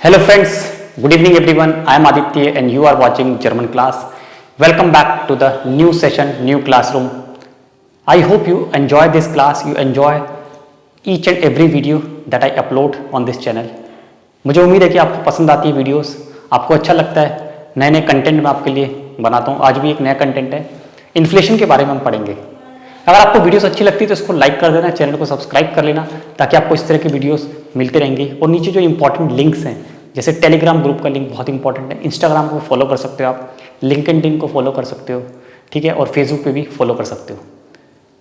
Hello friends, good evening everyone. I am Aditya and you are watching German class. Welcome back to the new session, new classroom. I hope you enjoy this class, you enjoy each and every video that I upload on this channel. मुझे उम्मीद है कि आपको पसंद आती है videos, आपको अच्छा लगता है, नए नए कंटेंट मैं आपके लिए बनाता हूँ. आज भी एक नया कंटेंट है, इन्फ्लेशन के बारे में हम पढ़ेंगे. अगर आपको वीडियोस अच्छी लगती है तो इसको लाइक कर देना, चैनल को सब्सक्राइब कर लेना ताकि आपको इस तरह की वीडियोस मिलते रहेंगे. और नीचे जो इंपॉर्टेंट लिंक्स हैं, जैसे टेलीग्राम ग्रुप का लिंक बहुत इंपॉर्टेंट है, इंस्टाग्राम को फॉलो कर सकते हो आप, लिंक्डइन को फॉलो कर सकते हो, ठीक है, और फेसबुक पे भी फॉलो कर सकते हो.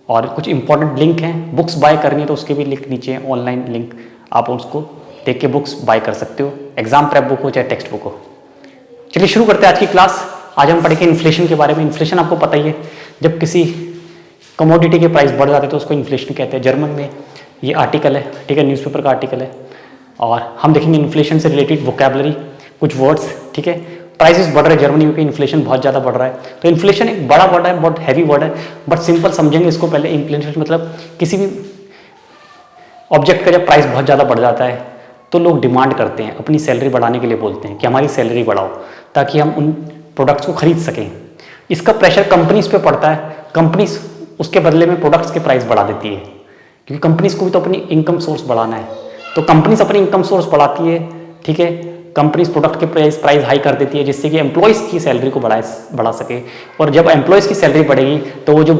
और कुछ इंपॉर्टेंट लिंक हैं, बुक्स बाय करनी है तो उसके भी लिंक नीचे हैं, ऑनलाइन लिंक, आप उसको देख के बुक्स बाय कर सकते हो, एग्जाम प्रेप बुक हो चाहे टेक्स्ट बुक हो. चलिए शुरू करते हैं आज की क्लास. आज हम पढ़ेंगे इन्फ्लेशन के बारे में. इन्फ्लेशन आपको पता ही है, जब किसी कमोडिटी के प्राइस बढ़ जाते हैं तो उसको इन्फ्लेशन कहते हैं. जर्मन में ये आर्टिकल है, ठीक है, न्यूज़पेपर का आर्टिकल है. और हम देखेंगे इन्फ्लेशन से रिलेटेड वोकैबुलरी, कुछ वर्ड्स, ठीक है. प्राइसेस बढ़ रहे हैं जर्मनी में, इन्फ्लेशन बहुत ज़्यादा बढ़ रहा है. तो इन्फ्लेशन एक बड़ा वर्ड है, बहुत हैवी वर्ड है, बट सिंपल समझेंगे इसको पहले. इन्फ्लेशन मतलब किसी भी ऑब्जेक्ट का जब प्राइस बहुत ज़्यादा बढ़ जाता है तो लोग डिमांड करते हैं, अपनी सैलरी बढ़ाने के लिए बोलते हैं कि हमारी सैलरी बढ़ाओ ताकि हम उन प्रोडक्ट्स को खरीद सकें. इसका प्रेशर कंपनीज पे पड़ता है, कंपनीज उसके बदले में प्रोडक्ट्स के प्राइस बढ़ा देती है, क्योंकि कंपनीज को भी तो अपनी इनकम सोर्स बढ़ाना है. तो कंपनीज अपनी इनकम सोर्स बढ़ाती है, ठीक है. कंपनीज प्रोडक्ट के प्राइस हाई कर देती है जिससे कि एम्प्लॉयज़ की सैलरी को बढ़ा सके. और जब एम्प्लॉयज़ की सैलरी बढ़ेगी तो वो जो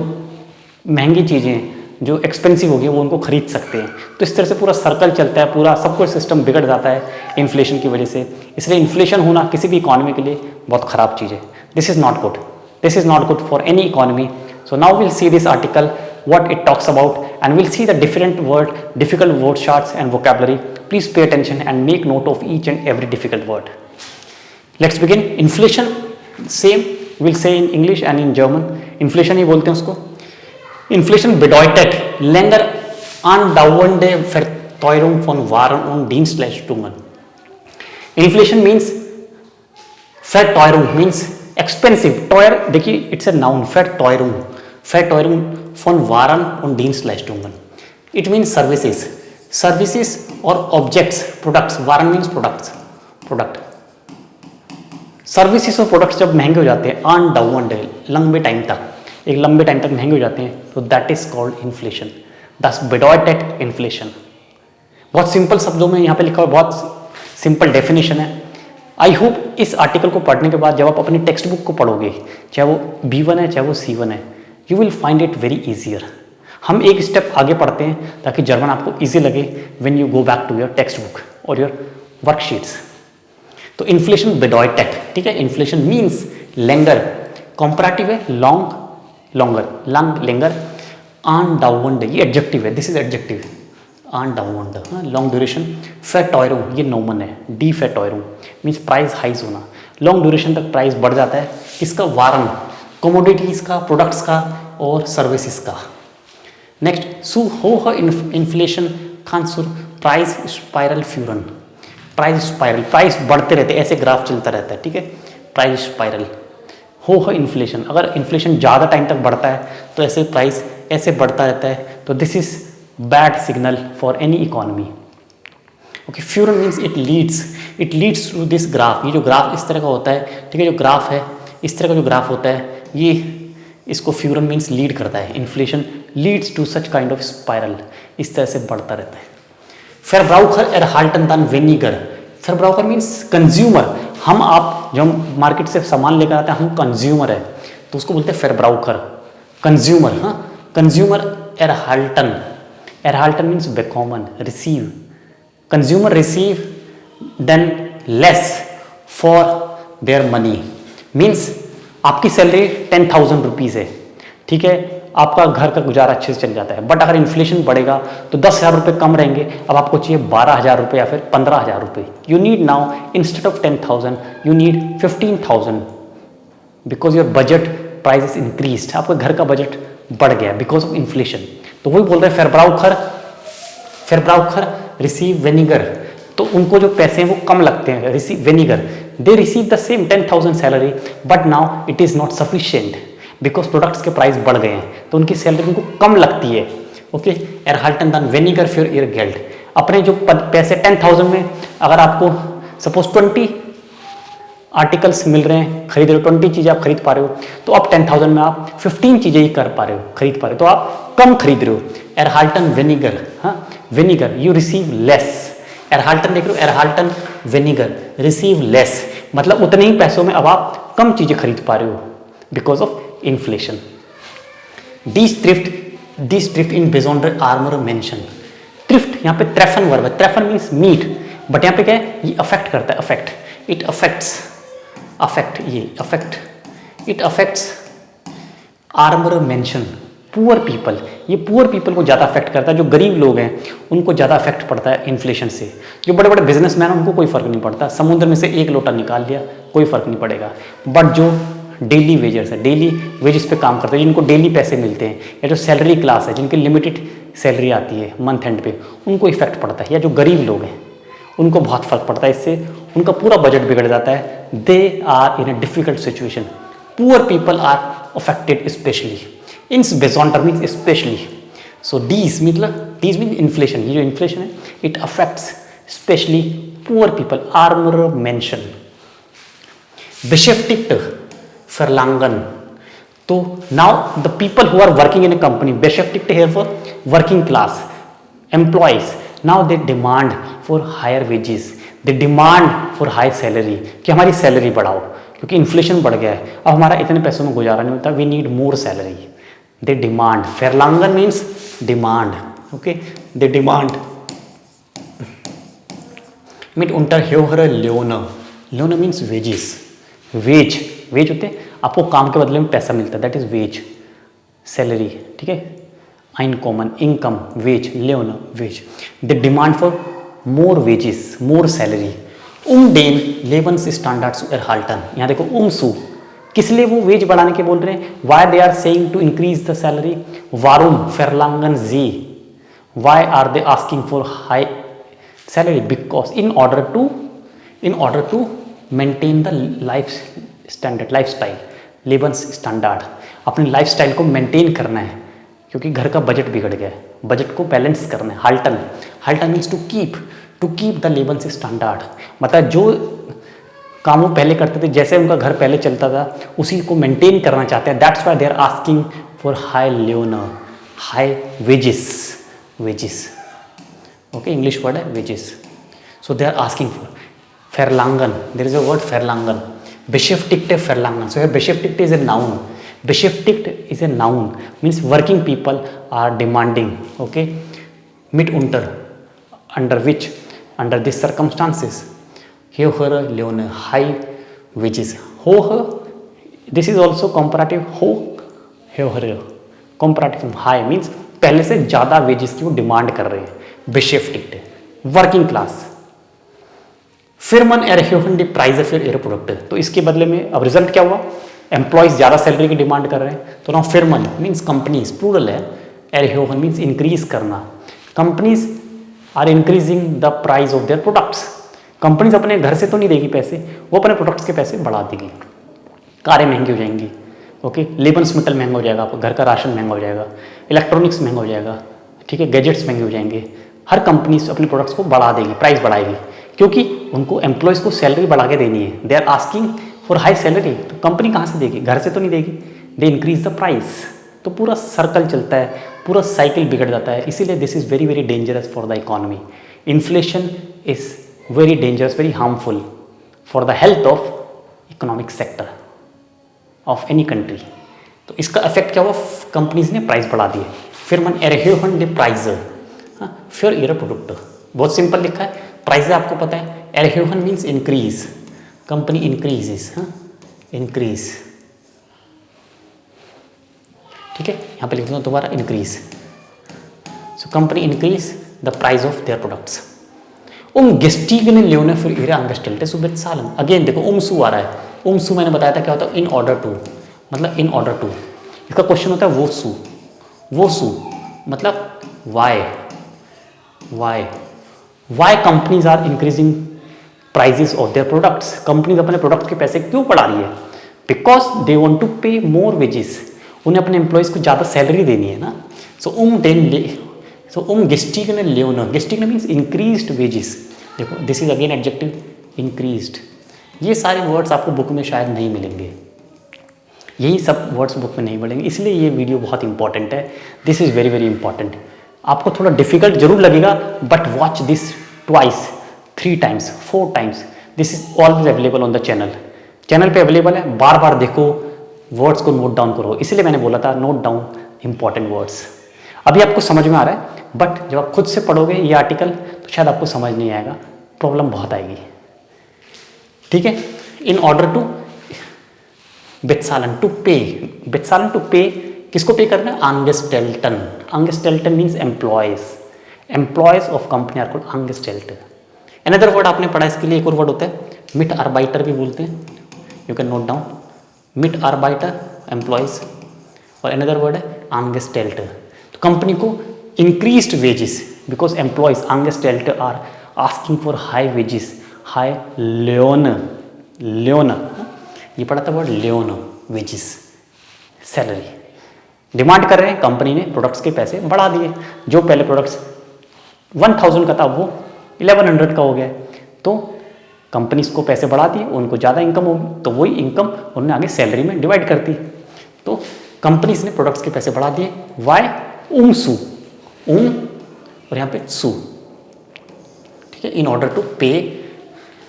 महंगी चीज़ें जो एक्सपेंसिव होगी वो उनको खरीद सकते हैं. तो इस तरह से पूरा सर्कल चलता है, पूरा सब कुछ सिस्टम बिगड़ जाता है इन्फ्लेशन की वजह से. इसलिए इन्फ्लेशन होना किसी भी इकॉनमी के लिए बहुत ख़राब चीज़ है. This is not good, this is not good for any economy. So now we'll see this article, what it talks about, and we'll see the difficult word charts and vocabulary. Please pay attention and make note of each and every difficult word. Let's begin. Inflation, same we'll say in English and in German. Inflation ही बोलते हैं उसको. Inflation bedeutet länger andauernde Verteuerung von Waren und Dienstleistungen. Inflation means Verteuerung means expensive. Teuer देखिए it's a noun. Verteuerung von Waren und Dienstleistungen. It means services or objects, products. Waren means product. Services और products जब महंगे हो जाते हैं andauernd, लंबे time तक महंगे हो जाते हैं, तो that is called inflation. Thus bedeutet inflation. बहुत सिंपल शब्दों में यहाँ पे लिखा हुआ, बहुत सिंपल डेफिनेशन है. आई होप इस आर्टिकल को पढ़ने के बाद जब आप अपनी टेक्स्ट बुक को पढ़ोगे, चाहे वो B1 है चाहे वो C1 है, you will find it very easier. हम एक स्टेप आगे पढ़ते हैं ताकि जर्मन आपको ईजी लगे when you go back to your text book और योर वर्कशीट्स. तो इन्फ्लेशन बेडॉयटेट, ठीक है. इन्फ्लेशन मीन्स लेंगर, कॉम्परेटिव है, लेंगर, andauernd, ये एडजेक्टिव है, this is adjective. andauernd, long duration. Verteuerung, ये नोमन है. Verteuerung मीन्स प्राइस हाइज होना, लॉन्ग ड्यूरेशन तक प्राइस बढ़ जाता है. इसका वारन, कमोडिटीज का, प्रोडक्ट्स का और सर्विसेज का. नेक्स्ट, सु होher inflation kann zur Preisspiral führen. Price बढ़ते रहते हैं, ऐसे ग्राफ चलता रहता है, ठीक है. प्राइस स्पाइरल, होher इन्फ्लेशन, अगर इन्फ्लेशन ज़्यादा टाइम तक बढ़ता है तो ऐसे प्राइस ऐसे बढ़ता रहता है, तो this is bad signal for any economy. Okay, फ्यूरन means it leads to this graph. ये जो ग्राफ इस तरह का होता है, ठीक है, जो ग्राफ है इस तरह का जो ग्राफ होता है, ये इसको फ्यूरन मीन्स लीड करता है. Inflation leads to such kind of spiral, इस तरह से बढ़ता रहता है. Verbraucher erhalten dann weniger. Verbraucher means consumer. हम आप जब हम मार्केट से सामान लेकर आते हैं, हम कंज्यूमर है तो उसको बोलते हैं Verbraucher, कंज्यूमर. हाँ, consumer erhalten means bekommen, receive. Consumer receive than less for their money. Means आपकी सैलरी 10,000 रुपीज़ है, ठीक है, आपका घर का गुजारा अच्छे से चल जाता है. बट अगर इन्फ्लेशन बढ़ेगा तो 10,000 रुपये कम रहेंगे, अब आपको चाहिए 12,000 रुपये या फिर 15,000 रुपये. You need now instead of 10,000 you need 15,000 because your budget price is increased. आपका घर का बजट बढ़ गया बिकॉज ऑफ इन्फ्लेशन. तो वही बोल रहे हैं Verbraucher रिसीव वेनिगर, तो उनको जो पैसे हैं वो कम लगते हैं. Receive vinegar, they receive the same 10,000 salary but now it is not sufficient because products के प्राइस बढ़ गए हैं, तो उनकी सैलरी उनको कम लगती है. Okay, erhalten dann weniger für ihr Geld. अपने जो पैसे 10,000 में अगर आपको सपोज 20 आर्टिकल्स मिल रहे हैं, खरीद रहे हो, 20 चीज़ें आप खरीद पा रहे हो, तो अब 10,000 में आप 15 चीज़ें ही कर पा रहे हो, खरीद पा रहे हो, तो आप कम खरीद रहे हो। एरहाल्टन विनीगर, हाँ विनीगर, यू रिसीव लेस। एरहाल्टन देख रहे हो, एरहाल्टन विनीगर रिसीव लेस, मतलब उतने ही पैसों में अब आप कम चीज़ें खरीद पा रहे हो बिकॉज ऑफ इन्फ्लेशन। दिस थ्रिफ्ट इन बेजोंडर आर्मर मेंशन। थ्रिफ्ट यहाँ पे ट्रेफन वर्ब है, ट्रेफन मीन्स मीट, बट यहाँ पे क्या है, ये अफेक्ट करता है, अफेक्ट, इट अफेक्ट्स, अफेक्ट, ये अफेक्ट, इट अफेक्ट्स आर्मर मेंशन पुअर पीपल। ये पुअर पीपल को ज़्यादा अफेक्ट करता है, जो गरीब लोग हैं उनको ज़्यादा अफेक्ट पड़ता है इन्फ्लेशन से। जो बड़े बड़े बिजनेसमैन हैं उनको कोई फर्क नहीं पड़ता, समुद्र में से एक लोटा निकाल लिया कोई फर्क नहीं पड़ेगा, बट जो डेली वेजर्स है, डेली वेजेस पे काम करते हैं, जिनको डेली पैसे मिलते हैं, या जो सैलरी क्लास है जिनकी लिमिटेड सैलरी आती है मंथ एंड पे, उनको इफेक्ट पड़ता है, या जो गरीब लोग हैं उनको बहुत फर्क पड़ता है, इससे उनका पूरा बजट बिगड़ जाता है। They are in a difficult situation, poor people are affected specially, इन बेजोंडर मीन्स स्पेशली। सो डीज मीन इन्फ्लेशन, ये जो इन्फ्लेशन है it affects specially poor people, आर्मर मेंशन। बेशेफ्टिक्ट Verlangen. So now the people who are working in a company, beschäftigte here for working class employees, now they demand for higher wages, they demand for high salary, कि हमारी salary बढ़ाओ क्योंकि inflation बढ़ गया है, अब हमारा इतने पैसों में गुजारा नहीं होता, we need more salary. They demand, Verlangen means demand, okay, they demand. मिट उंटर höhere Löhne, Löhne means wages, wage, wage होते हैं आपको काम के बदले में पैसा मिलता है, दैट इज वेज, सैलरी, ठीक है, Einkommen, income, wage, Löhne, wage. The demand for more wages, more salary. den Lebensstandards zu erhalten, यहाँ देखो umzu, किस लिए वो वेज बढ़ाने के बोल रहे हैं, why they are saying to increase the salary, warum verlangen sie, why are they asking for high salary, because in order to maintain the life standard, lifestyle, लेबन्स स्टैंडर्ड, अपनी लाइफस्टाइल को मेंटेन करना है क्योंकि घर का बजट बिगड़ गया है, बजट को बैलेंस करना है। हाल्टन, हाल्टन मीन्स टू कीप द लेबन्स स्टैंडर्ड, मतलब जो काम वो पहले करते थे, जैसे उनका घर पहले चलता था उसी को मेंटेन करना चाहते हैं। That's why they are asking for high Löhne, high wages, okay, English word है wages. So they are asking for Verlangen, there is a word Verlangen, Beschäftigte verlangen. So here Beschäftigte is a noun. Beschäftigt is a noun, means working people are demanding. Okay, mitunter, under which, under these circumstances, höhere Löhne, high wages. Hohe, this is also comparative. Ho, höhere, comparative from high means पहले से ज़्यादा wages की वो demand कर रहे हैं। Beschäftigte, working class. फिरमन एरह्योहन डी प्राइज ऑफ योर प्रोडक्ट, तो इसके बदले में अब रिजल्ट क्या हुआ, एम्प्लॉयज ज़्यादा सैलरी की डिमांड कर रहे हैं, तो ना फिरमन मीन्स कंपनीज, प्लूरल है, एरह्योहन मीन्स इंक्रीज करना, companies are increasing the price of their products. Companies अपने घर से तो नहीं देगी पैसे, वो अपने प्रोडक्ट्स के पैसे बढ़ा देगी, कारें महंगी हो जाएंगी, ओके, लेबन्समिटल महंगा हो जाएगा, आपका घर का राशन महंगा हो जाएगा, इलेक्ट्रॉनिक्स महंगा हो जाएगा, ठीक है, गैजेट्स महंगे हो जाएंगे, हर कंपनी अपने प्रोडक्ट्स को बढ़ा देगी, प्राइस बढ़ाएगी क्योंकि उनको एम्प्लॉयज़ को सैलरी बढ़ा के देनी है। They are asking for high salary, तो कंपनी कहाँ से देगी, घर से तो नहीं देगी, दे इंक्रीज द प्राइस, तो पूरा सर्कल चलता है, पूरा साइकिल बिगड़ जाता है। इसीलिए this is very very dangerous for the economy. Inflation is very dangerous, very harmful for the health of economic sector of any country. तो इसका इफेक्ट क्या हुआ, कंपनीज ने प्राइस बढ़ा दिए। फिर मन एरह्योहन डे प्राइस, फिर इयर प्रोडक्ट, बहुत सिंपल लिखा है, प्राइस आपको पता है, एरह्योहन means increase, company increases, increase, ठीक है, यहाँ पे लिख दूँ दोबारा increase, so company increase the price of their products. गेस्टिगने Löhne für ihre Angestellte zu bezahlen, again देखो umzu आ रहा है, umzu मैंने बताया था क्या होता है, इन ऑर्डर टू, मतलब इन ऑर्डर टू, इसका क्वेश्चन होता है wozu मतलब why companies are increasing prices of their products, companies अपने प्रोडक्ट के पैसे क्यों बढ़ा रही है, बिकॉज दे वांट टू पे मोर वेजेस, उन्हें अपने एम्प्लॉयज़ को ज़्यादा सैलरी देनी है ना। गेस्टिगने Löhne, गेस्टिगने मीन्स इंक्रीज्ड वेजेस, देखो this is again adjective increased. ये सारे वर्ड्स आपको बुक में शायद नहीं मिलेंगे, यही सब वर्ड्स बुक में नहीं मिलेंगे, इसलिए ये वीडियो बहुत इंपॉर्टेंट है। This is very very important. आपको थोड़ा डिफिकल्ट जरूर लगेगा, but watch this twice, 3 times, 4 times. This is always available on the channel. Channel पे अवेलेबल है, बार बार देखो, वर्ड्स को नोट डाउन करो। इसलिए मैंने बोला था नोट डाउन इंपॉर्टेंट वर्ड्स। अभी आपको समझ में आ रहा है, बट जब आप खुद से पढ़ोगे ये आर्टिकल तो शायद आपको समझ नहीं आएगा, प्रॉब्लम बहुत आएगी। ठीक है। इन ऑर्डर टू बेत्सालन टू पे, बेत्सालन टू पे, किसको पे करना है? आंगेस्टेल्टन। आंगेस्टेल्टन means employees, employees of company are called आंगेस्टेल्टन। अनदर वर्ड आपने पढ़ा, इसके लिए एक और वर्ड होता है मिट आर्बाइटर भी बोलते हैं, यू कैन नोट डाउन, मिट आर्बाइटर एम्प्लॉयज, और अनदर वर्ड है आंगेस्टेल्टर। तो कंपनी को इंक्रीज्ड वेजेस बिकॉज एम्प्लॉयज आंगेस्टेल्टर are asking for high wages, high लेओन, लेओन, ये पढ़ा था वर्ड लेओन, वेजेस, सैलरी डिमांड कर रहे हैं। कंपनी ने प्रोडक्ट्स के पैसे बढ़ा दिए, जो पहले प्रोडक्ट्स 1000 का था वो 1100 का हो गया, तो कंपनीज को पैसे बढ़ा दिए, उनको ज़्यादा इनकम होगी, तो वही इनकम उन्होंने आगे सैलरी में डिवाइड कर दी। तो कंपनीज ने प्रोडक्ट्स के पैसे बढ़ा दिए। वाई? सू, और यहाँ पे सू, ठीक है, in order to pay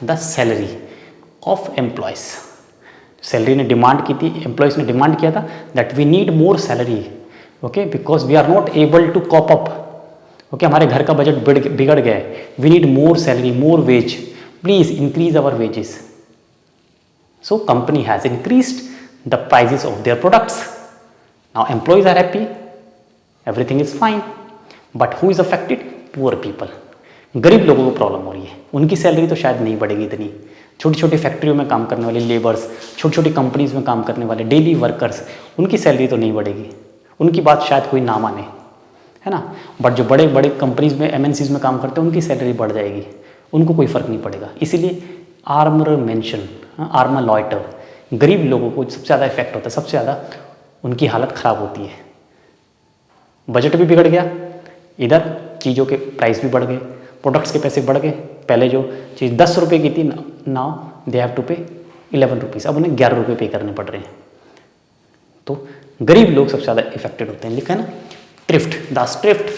the salary of employees. Salary ने डिमांड की थी, एम्प्लॉयज ने डिमांड किया था that we need more salary, okay, because we are not able to cope up, okay, हमारे घर का बजट बिगड़ गया है, we need more salary, more wage, please increase our wages. So company has increased the prices of their products. Now employees are happy, everything is fine, but who is affected? Poor people, गरीब लोगों को problem हो रही है, उनकी salary तो शायद नहीं बढ़ेगी इतनी। छोटी छोटी फैक्ट्रियों में काम करने वाले लेबर्स, छोटी छोटी कंपनीज में काम करने वाले डेली वर्कर्स, उनकी सैलरी तो नहीं बढ़ेगी, उनकी बात शायद कोई ना माने, है ना। बट जो बड़े बड़े कंपनीज में, एमएनसीज में काम करते हैं, उनकी सैलरी बढ़ जाएगी, उनको कोई फर्क नहीं पड़ेगा। इसीलिए आर्मर मेंशन, आर्मर लॉयटर, गरीब लोगों को सबसे ज़्यादा इफेक्ट होता है, सबसे ज़्यादा उनकी हालत ख़राब होती है। बजट भी बिगड़ गया, इधर चीज़ों के प्राइस भी बढ़ गए, प्रोडक्ट्स के पैसे बढ़ गए। पहले जो चीज़ 10 रुपये की थी, नाउ दे हैव टू पे 11 रुपीज़, अब उन्हें 11 रुपये पे करने पड़ रहे हैं। तो गरीब लोग सबसे ज़्यादा इफेक्टेड होते हैं। लिखा है ना, थ्रिफ्ट, द थ्रिफ्ट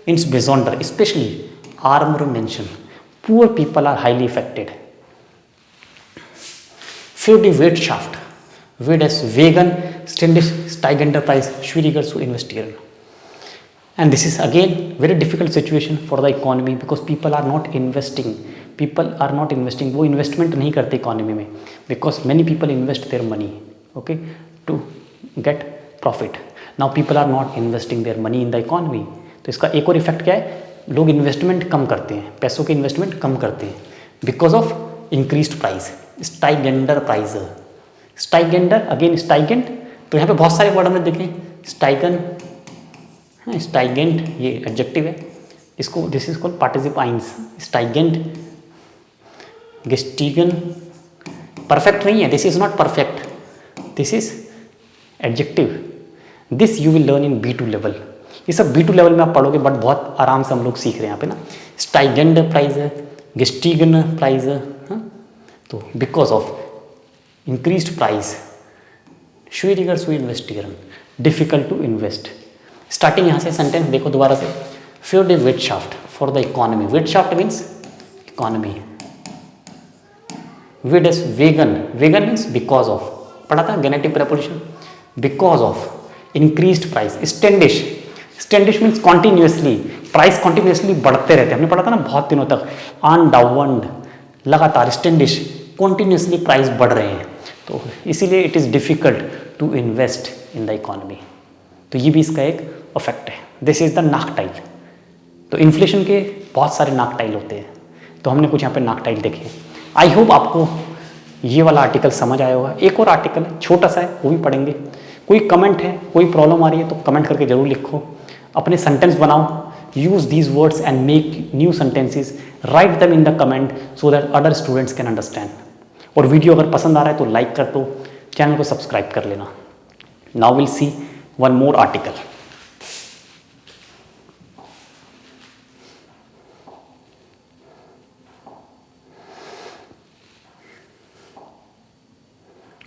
मीन्स डिसऑर्डर, स्पेशली आर्मर मेंशन, poor people are highly affected. Für die Wirtschaft wird es wegen ständig steigender Preis schwieriger zu investieren. And this is again very difficult situation for the economy because people are not investing. People are not investing. वो investment नहीं करते economy में, because many people invest their money, okay, to get profit. Now people are not investing their money in the economy. तो इसका एक और effect क्या है? लोग इन्वेस्टमेंट कम करते हैं, पैसों के इन्वेस्टमेंट कम करते हैं बिकॉज ऑफ इंक्रीज्ड प्राइस, स्टाइगेंडर प्राइस, स्टाइगेंडर, अगेन स्टाइगेंट। तो यहाँ पे बहुत सारे वर्ड हमने देखे, स्टाइगन, स्टाइगेंट ये एडजेक्टिव है, इसको दिस इज कॉल्ड पार्टिसिपाइंस, स्टाइगेंट, गेस्टिगन, परफेक्ट नहीं है, this is not perfect, this is adjective. This you will learn in B2 level, ये सब B2 लेवल में आप पढ़ोगे, बट बहुत आराम से हम लोग सीख रहे हैं यहाँ पे ना। स्टाइगेंड प्राइस है, गेस्टिगन प्राइस है, तो बिकॉज ऑफ इंक्रीज्ड प्राइस श्वीरिगर सु इन्वेस्टिगरन, डिफिकल्ट टू इन्वेस्ट। स्टार्टिंग यहाँ से सेंटेंस देखो दोबारा से, फ्यूर द विर्तशाफ्ट फॉर द इकोनॉमी, विर्तशाफ्ट मीन्स इकोनॉमी, विड एस वेगन, वेगन मीन्स बिकॉज ऑफ, पढ़ा था genitive preposition, because of increased price, स्टैंडिश, स्टैंडिश मीन्स कॉन्टिन्यूसली, प्राइस कॉन्टिन्यूसली बढ़ते रहते हैं, हमने पढ़ा था ना बहुत दिनों तक, ऑन डाउन, लगातार, स्टैंडिश, कॉन्टिन्यूसली प्राइस बढ़ रहे हैं, तो इसीलिए it is difficult to invest in the economy. तो ये भी इसका एक इफेक्ट है। दिस इज द नाकटाइल। तो इन्फ्लेशन के बहुत सारे नाकटाइल होते हैं, तो हमने कुछ यहाँ पे नाकटाइल देखे। आई होप आपको ये वाला आर्टिकल समझ आया होगा। एक और आर्टिकल है, छोटा सा है, वो भी पढ़ेंगे। कोई कमेंट है, कोई प्रॉब्लम आ रही है तो कमेंट करके जरूर लिखो, अपने सेंटेंस बनाओ, use these words and make new sentences, write them in the comment so that other students can understand. और वीडियो अगर पसंद आ रहा है तो लाइक कर दो, चैनल को सब्सक्राइब कर लेना। Now will see one more article.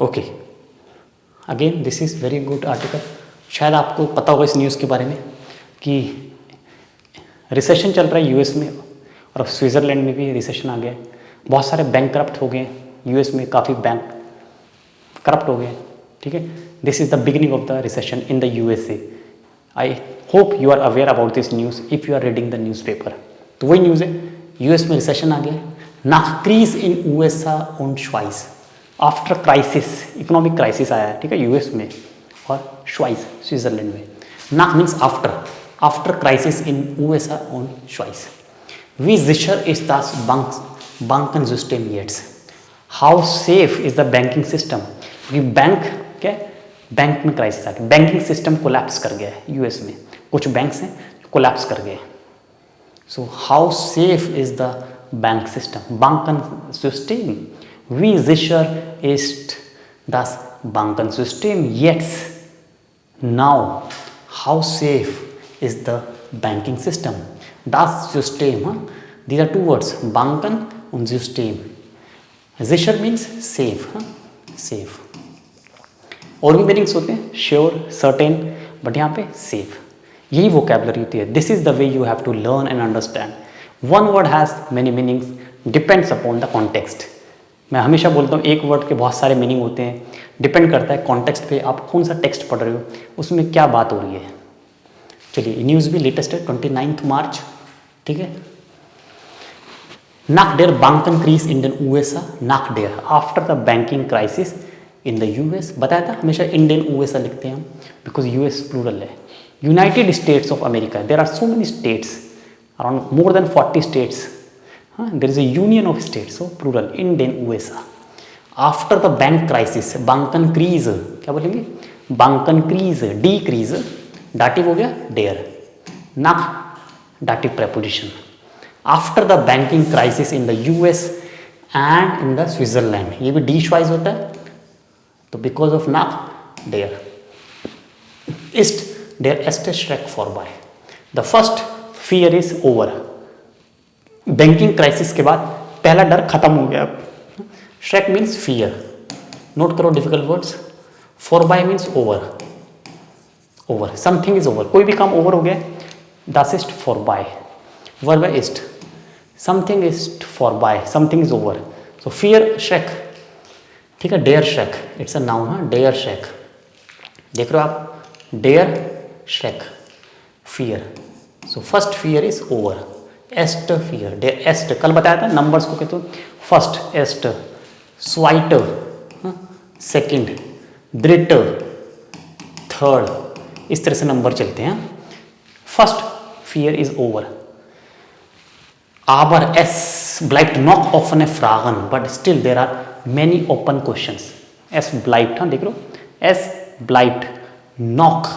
Okay, again this is very good article. शायद आपको पता होगा इस न्यूज़ के बारे में कि रिसेशन चल रहा है यूएस में, और स्विट्ज़रलैंड में भी रिसेशन आ गया है। बहुत सारे बैंक करप्ट हो गए हैं यूएस में, काफ़ी बैंक करप्ट हो गए हैं, ठीक है। This is the beginning of the recession in the USA. I hope you are aware about this news if you are reading the newspaper. तो वही न्यूज़ है, यूएस में रिसेशन आ गया है। नाक्रीज इन यूएसए ऑन श्वाइस आफ्टर क्राइसिस, इकोनॉमिक क्राइसिस आया है, ठीक है, यूएस में, और श्वाइस स्विट्ज़रलैंड में। नाक means after, after crisis in USA ऑन श्वाइस। वी जिशर इज दास banken system yet. How safe is the banking system? क्योंकि बैंक क्या, बैंक में क्राइसिस आ गया, बैंकिंग सिस्टम कोलैप्स कर गया है यूएस में, कुछ बैंक्स हैं कोलैप्स कर गए। So how safe is the bank system, banken system? We sicher ist das Bankensystem jetzt. Now, how safe is the banking system? Das System, these are two words, Banken und System. Sicher means safe, safe. और भी meanings होते हैं, sure, certain, but यहाँ पे safe, यही vocabulary होती है। This is the way you have to learn and understand. One word has many meanings, depends upon the context. मैं हमेशा बोलता हूँ एक वर्ड के बहुत सारे मीनिंग होते हैं, डिपेंड करता है कॉन्टेक्स्ट पे, आप कौन सा टेक्स्ट पढ़ रहे हो, उसमें क्या बात हो रही है। चलिए, न्यूज़ भी लेटेस्ट है 29 मार्च, ठीक है। नाक डेयर बैंकन क्रीज इन द यूएसए, नाक डेयर after the banking crisis in the US. बताया था, हमेशा इंडियन यूएसए लिखते हैं हम, बिकॉज यूएस प्लूरल है। United States of America, there are so many states, around more than 40 states, there is a union of states, so plural, इंडियन USA. After the bank crisis, बैंकन क्रीज, क्या बोलेंगे, बैंकन क्रीज, डी क्रीज, डाटिव हो गया डेयर, नाक डाटिव प्रेपोजिशन। After the banking crisis in the US and in the Switzerland, ये भी डी श्वाइस होता है, तो बिकॉज ऑफ नाक डेयर इस्ट डेयर एस्ट श्रेक फॉर बाय। The first fear is over, banking crisis के बाद पहला डर खत्म हो गया। श्रेक मीन्स फियर, नोट करो डिफिकल्ट वर्ड्स। फॉर बाय means over, over, something is over, कोई भी काम ओवर हो गया, दस इस्ट फॉर बाय, वर्ब है इस्ट, समथिंग इज फॉर बाय, something is over, so fear श्रेक, ठीक है। डेयर श्रेक, इट्स अ नाउन, हाँ, डेयर श्रेक, देख रहे हो आप, डेयर श्रेक, fear. So first fear is over, एस्ट फियर, डेयर एस्ट, कल बताया था नंबर्स को कहते हो, फर्स्ट एस्ट, स्वाइट सेकंड, द्रिट थर्ड, इस तरह से नंबर चलते हैं। First fear is over. Aber es bleibt noch offene Fragen, but still there are many open questions. Es bleibt, हाँ देख लो, es bleibt noch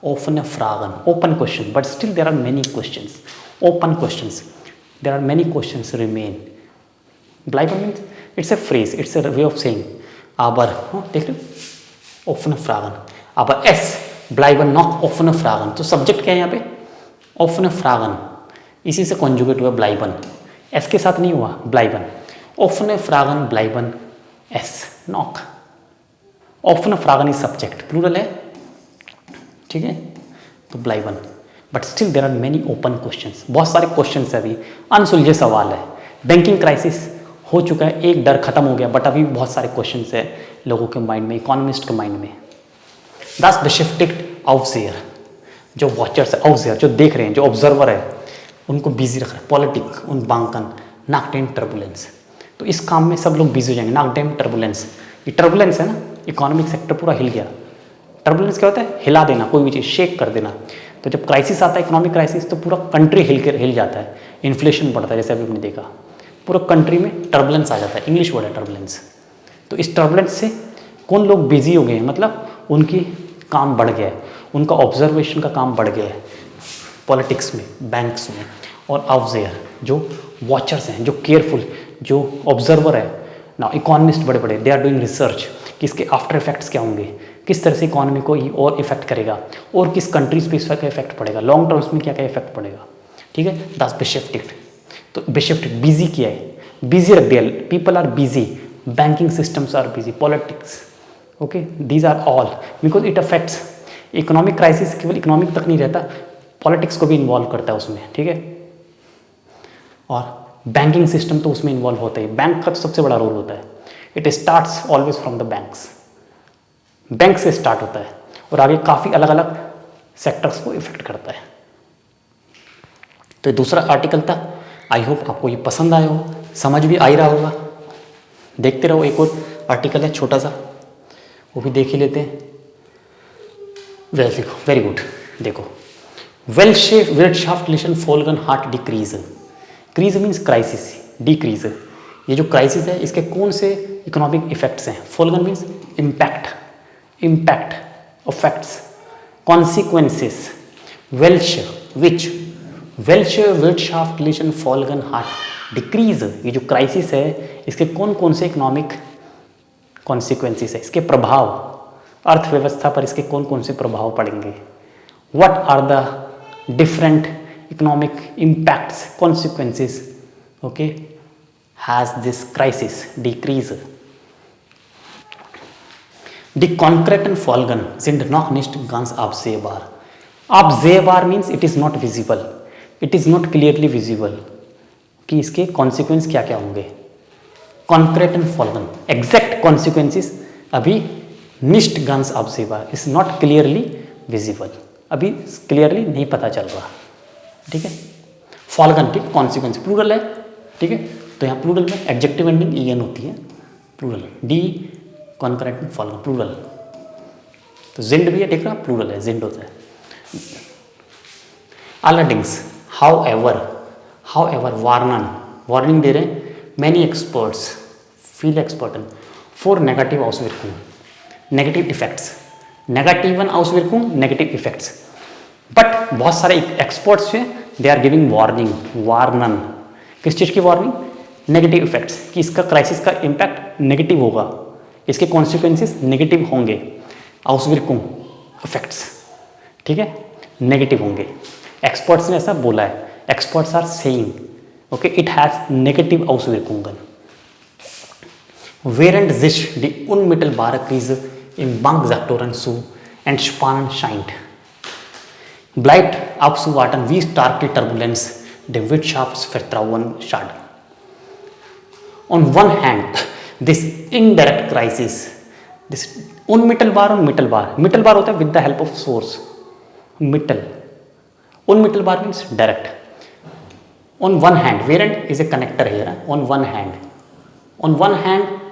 offene Fragen, open question, but still there are many questions, open questions. There are many questions remain. Bleiben means it's a phrase, it's a way of saying. Aber, हाँ देख लो, offene Fragen. Aber es bleiben noch offene Fragen. तो subject क्या है यहाँ पे, offene Fragen, इसी से conjugate हुआ ब्लाइबन, एस के साथ नहीं हुआ, ब्लाइबन, ओफने फ्रागन ब्लाइबन एस नॉक, ओफने फ्रागन इज सब्जेक्ट, प्लूरल है, ठीक है, तो ब्लाइबन, but still there are many open questions, बहुत सारे क्वेश्चंस है, अभी अनसुलझे सवाल है। बैंकिंग क्राइसिस हो चुका है, एक डर खत्म हो गया, बट अभी बहुत सारे क्वेश्चंस है लोगों के माइंड में, इकोनॉमिस्ट के माइंड में। दस बेशिफ्टिक्ड आउटसेयर, जो वॉचर्स है, आउटसेयर जो देख रहे हैं, जो ऑब्जर्वर है, उनको बिजी रख रहा है, पॉलिटिक उन बैंकन, नाकडेम टर्बुलेंस, तो इस काम में सब लोग बिजी हो जाएंगे। नाकडेम टर्बुलेंस, ये टर्बुलेंस है ना, इकोनॉमिक सेक्टर पूरा हिल गया। टर्बुलेंस क्या होता है, हिला देना, कोई भी चीज़ शेक कर देना। तो जब क्राइसिस आता है, इकोनॉमिक क्राइसिस, तो पूरा कंट्री हिल जाता है, इन्फ्लेशन बढ़ता है, जैसे अभी हमने देखा, पूरा कंट्री में टर्बुलेंस आ जाता है, इंग्लिश वर्ड है टर्बुलेंस। तो इस टर्बुलेंस से कौन लोग बिजी हो गए हैं, मतलब उनकी काम बढ़ गया है, उनका ऑब्जर्वेशन का काम बढ़ गया है पॉलिटिक्स में, बैंक्स में। और आउटसेयर जो वॉचर्स हैं, जो केयरफुल, जो ऑब्जर्वर है ना, इकोनॉमिस्ट बड़े बड़े, दे आर डूइंग रिसर्च कि इसके आफ्टर इफेक्ट्स क्या होंगे, किस तरह से इकोनॉमी को ये और इफेक्ट करेगा, और किस कंट्रीज पे इसका इफेक्ट पड़ेगा, लॉन्ग टर्म्स में क्या क्या इफेक्ट पड़ेगा, ठीक है। दस बेशिफ्टिक्ड, तो बेशिफ्टिक्ड बिजी किया है, बिजी रख दिया, people are busy, banking systems are busy, politics okay, these are all because it affects economic crisis. केवल इकोनॉमिक तक नहीं रहता, पॉलिटिक्स को भी इन्वॉल्व करता है उसमें, ठीक है। और बैंकिंग सिस्टम तो उसमें इन्वॉल्व होता है, बैंक का तो सबसे बड़ा रोल होता है। It starts always from the banks, bank से स्टार्ट होता है और आगे काफ़ी अलग अलग सेक्टर्स को इफेक्ट करता है। तो ये दूसरा आर्टिकल था। आई होप आपको ये पसंद आया हो, समझ भी आ ही रहा होगा। देखते रहो, एक और आर्टिकल है छोटा सा, वो भी देख ही लेते हैं। Very good. देखो, Wirtschaftlichen Folgen hat decrease। Crease means crisis, decrease. ये जो क्राइसिस है इसके कौन से इकोनॉमिक इफेक्ट्स हैं? फोल्गन means impact, impact, effects, consequences. Wirtschaftlichen Folgen hat decrease। ये जो क्राइसिस है इसके कौन कौन से इकोनॉमिक कॉन्सिक्वेंसेस है, इसके प्रभाव, अर्थव्यवस्था पर इसके कौन कौन से प्रभाव पड़ेंगे। What are the different economic impacts, consequences, okay, has this crisis decrease? Die konkreten Folgen sind noch nicht ganz absehbar. Absehbar means it is not visible, it is not clearly visible कि इसके consequence क्या क्या होंगे। Konkreten Folgen, exact consequences अभी nicht ganz absehbar, is not clearly visible, अभी clearly नहीं पता चल रहा, ठीक है। फॉल्गन, ठीक, कॉन्सिक्वेंस प्लूरल है, ठीक है। तो यहाँ प्लूरल में एडजेक्टिव एंडिंग ईएन होती है, प्लूरल, डी कॉन्करेंट फॉल्गन प्लूरल। तो जिंड भी है, देख रहा, प्लूरल है, जिंड होता है। allerdings, however, वार्निंग दे रहे हैं। many experts feel expert for negative Auswirkungen, negative effects, नेगेटिवन Auswirkungen, नेगेटिव इफेक्ट्स। बट बहुत सारे एक्सपर्ट्स हैं, दे आर गिविंग वार्नन। किस चीज़ की वार्निंग? नेगेटिव इफेक्ट्स, कि इसका क्राइसिस का इम्पैक्ट नेगेटिव होगा, इसके कॉन्सिक्वेंसेस नेगेटिव होंगे। Auswirkungen, इफेक्ट्स, ठीक है, नेगेटिव होंगे। एक्सपर्ट्स ने ऐसा बोला है, experts are saying, okay, it has negative Auswirkungen। Während sich die unmittelbare Krise im Banksektoren zu entspannen scheint, bleibt abzuwarten, wie stark die Turbulenz dem Wirtschaftsvertrauen schadet. On one hand, this indirect crisis, this unmittelbar और mittelbar होता है with the help of source, unmittelbar means direct. On one hand, während is a connector here, on one hand,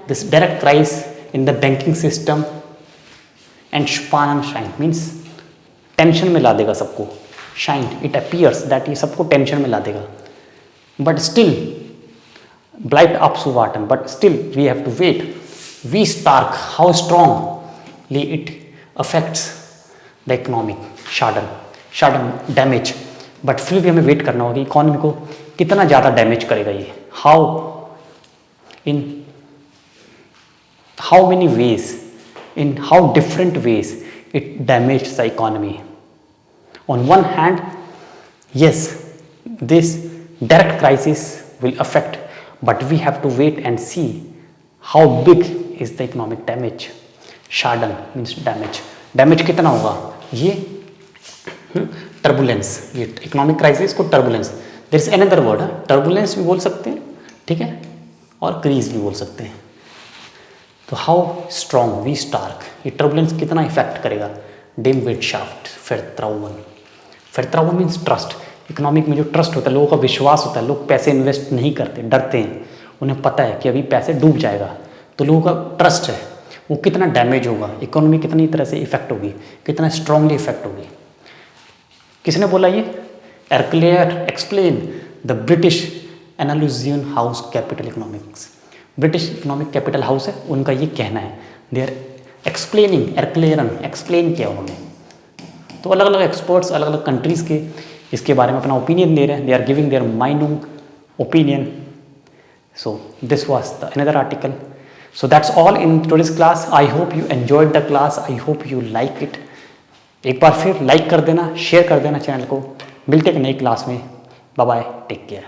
this direct crisis in the banking system entspannen scheint means tension में ला देगा सबको। Shine, it appears that ये सबको tension में ला देगा। But still ब्लाइट अप टू वाटन, but still we have to wait, वी स्टार्क, how strongly it affects the economic शार्डन डैमेज। बट फिर भी हमें वेट करना होगा इकोनॉमी को कितना ज़्यादा डैमेज करेगा ये, how many ways, in how different ways it damaged the economy. On one hand, yes, this direct crisis will affect, but we have to wait and see how big is the economic damage. Schaden means damage कितना होगा, ये turbulence, ये economic crisis को turbulence, there is another word, turbulence भी बोल सकते हैं, ठीक है, और क्रीज भी बोल सकते हैं। तो हाउ स्ट्रॉन्ग, वी स्टार्क, ये टर्बुलेंस कितना इफेक्ट करेगा। डेम Vertrauen मीन्स ट्रस्ट। इकोनॉमिक में जो ट्रस्ट होता है, लोगों का विश्वास होता है, लोग पैसे इन्वेस्ट नहीं करते, डरते हैं, उन्हें पता है कि अभी पैसे डूब जाएगा, तो लोगों का ट्रस्ट है, वो कितना डैमेज होगा, इकोनॉमी कितनी तरह से इफेक्ट होगी, कितना स्ट्रांगली इफेक्ट होगी। किसने बोला ये? एरक्लेयर एक्सप्लेन द ब्रिटिश एनालिसियन house capital economics, British economic capital house है, उनका ये कहना है। दे आर एक्सप्लेनिंग, एरक्लेयरन एक्सप्लेन किया उन्होंने। तो अलग अलग एक्सपर्ट्स अलग अलग कंट्रीज़ के इसके बारे में अपना ओपिनियन दे रहे हैं, they are giving their mind opinion. So this was the another article. So that's all in today's class. I hope you enjoyed the class, I hope you like it. एक बार फिर लाइक कर देना, share कर देना channel को। मिलते हैं नई क्लास में। Bye bye, take care.